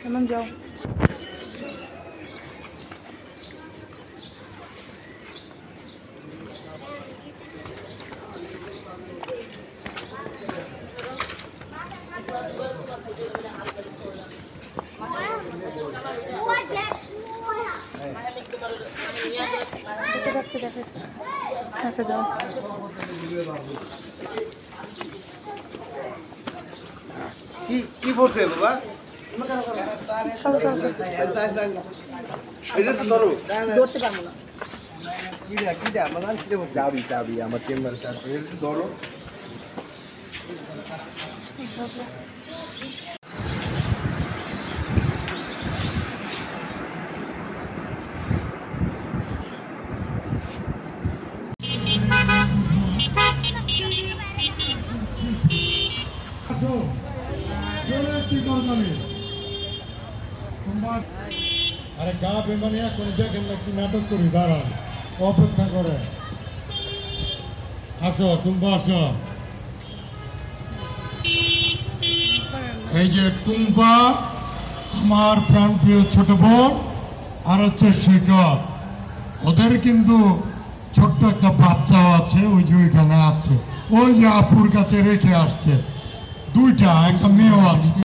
এমন যাও দেখা যাও কি বলছে বাবা চলো চলো এটা তো ধরো ধরতে পারবো না কিটা আমার যাবি আমার চেম্বার চাবি ধরো আরে গা বেমানি এখন দেখেন না কি নাটক করি দাঁড়ান অপেক্ষা করে আসো টুম্পা আসো এই যে টুম্পা আমার প্রাণপ্রিয় ছোট বোন আর হচ্ছে সৈকত ওদের কিন্তু ছোট্ট একটা বাচ্চাও আছে ওই যে ওইখানে আছে ওই যে আপুর কাছে রেখে আসছে দুইটা একটা মেয়েও আছে